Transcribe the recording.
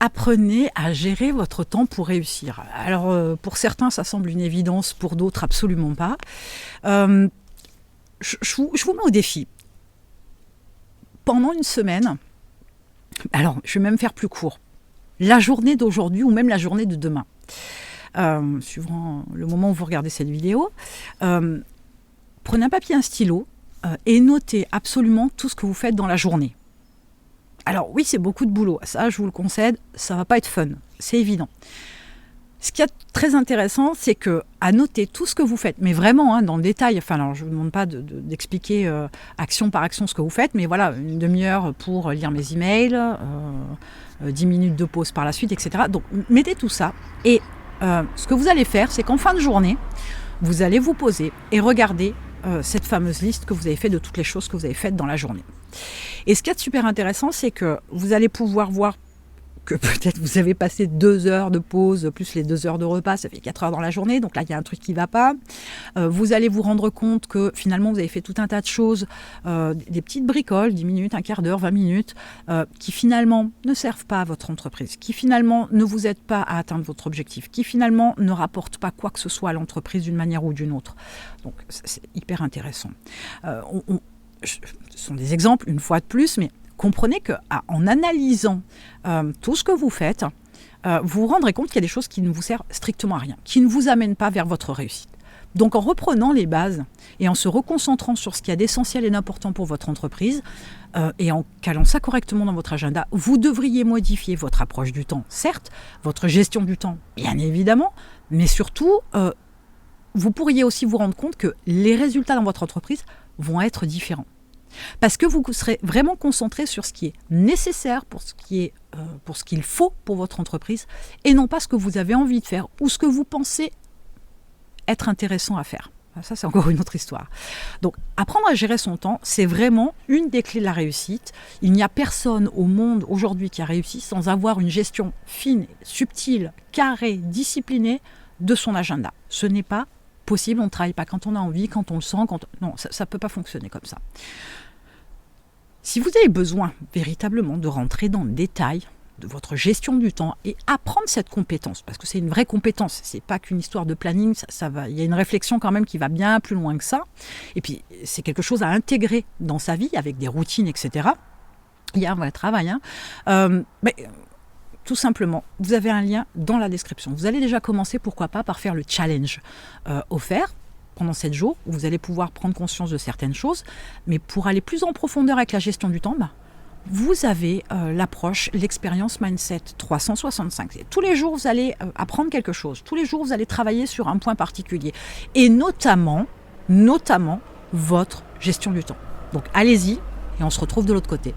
apprenez à gérer votre temps pour réussir. Alors, pour certains, ça semble une évidence, pour d'autres, absolument pas. Je vous mets au défi. Pendant une semaine, alors je vais même faire plus court, la journée d'aujourd'hui ou même la journée de demain, suivant le moment où vous regardez cette vidéo, prenez un papier et un stylo et notez absolument tout ce que vous faites dans la journée. Alors oui, c'est beaucoup de boulot, ça je vous le concède, ça va pas être fun, c'est évident. Ce qui est très intéressant, c'est à noter tout ce que vous faites, mais vraiment dans le détail. Enfin, alors, je ne vous demande pas d'expliquer action par action ce que vous faites, mais voilà, une demi-heure pour lire mes emails, 10 minutes de pause par la suite, etc. Donc, mettez tout ça. Et ce que vous allez faire, c'est qu'en fin de journée, vous allez vous poser et regarder cette fameuse liste que vous avez faite de toutes les choses que vous avez faites dans la journée. Et ce qui est super intéressant, c'est que vous allez pouvoir voir que peut-être vous avez passé 2 heures de pause, plus les 2 heures de repas, ça fait 4 heures dans la journée, donc là il y a un truc qui ne va pas. Vous allez vous rendre compte que finalement vous avez fait tout un tas de choses, des petites bricoles, 10 minutes, un quart d'heure, 20 minutes, qui finalement ne servent pas à votre entreprise, qui finalement ne vous aident pas à atteindre votre objectif, qui finalement ne rapportent pas quoi que ce soit à l'entreprise d'une manière ou d'une autre. Donc c'est hyper intéressant. Ce sont des exemples, une fois de plus, mais comprenez qu'en analysant tout ce que vous faites, vous vous rendrez compte qu'il y a des choses qui ne vous servent strictement à rien, qui ne vous amènent pas vers votre réussite. Donc en reprenant les bases et en se reconcentrant sur ce qu'il y a d'essentiel et d'important pour votre entreprise, et en calant ça correctement dans votre agenda, vous devriez modifier votre approche du temps, certes, votre gestion du temps, bien évidemment, mais surtout, vous pourriez aussi vous rendre compte que les résultats dans votre entreprise vont être différents. Parce que vous serez vraiment concentré sur ce qui est nécessaire, pour ce qu'il faut pour votre entreprise, et non pas ce que vous avez envie de faire ou ce que vous pensez être intéressant à faire. Ça, c'est encore une autre histoire. Donc, apprendre à gérer son temps, c'est vraiment une des clés de la réussite. Il n'y a personne au monde aujourd'hui qui a réussi sans avoir une gestion fine, subtile, carrée, disciplinée de son agenda. Ce n'est pas possible, on ne travaille pas quand on a envie, quand on le sent, non, ça ne peut pas fonctionner comme ça. Si vous avez besoin véritablement de rentrer dans le détail de votre gestion du temps et apprendre cette compétence, parce que c'est une vraie compétence, c'est pas qu'une histoire de planning, ça va, il y a une réflexion quand même qui va bien plus loin que ça, et puis c'est quelque chose à intégrer dans sa vie avec des routines, etc. Il y a un vrai travail, mais tout simplement, vous avez un lien dans la description. Vous allez déjà commencer, pourquoi pas, par faire le challenge offert pendant 7 jours, où vous allez pouvoir prendre conscience de certaines choses. Mais pour aller plus en profondeur avec la gestion du temps, vous avez l'approche, l'expérience Mindset 365. Et tous les jours, vous allez apprendre quelque chose. Tous les jours, vous allez travailler sur un point particulier. Et notamment, votre gestion du temps. Donc allez-y et on se retrouve de l'autre côté.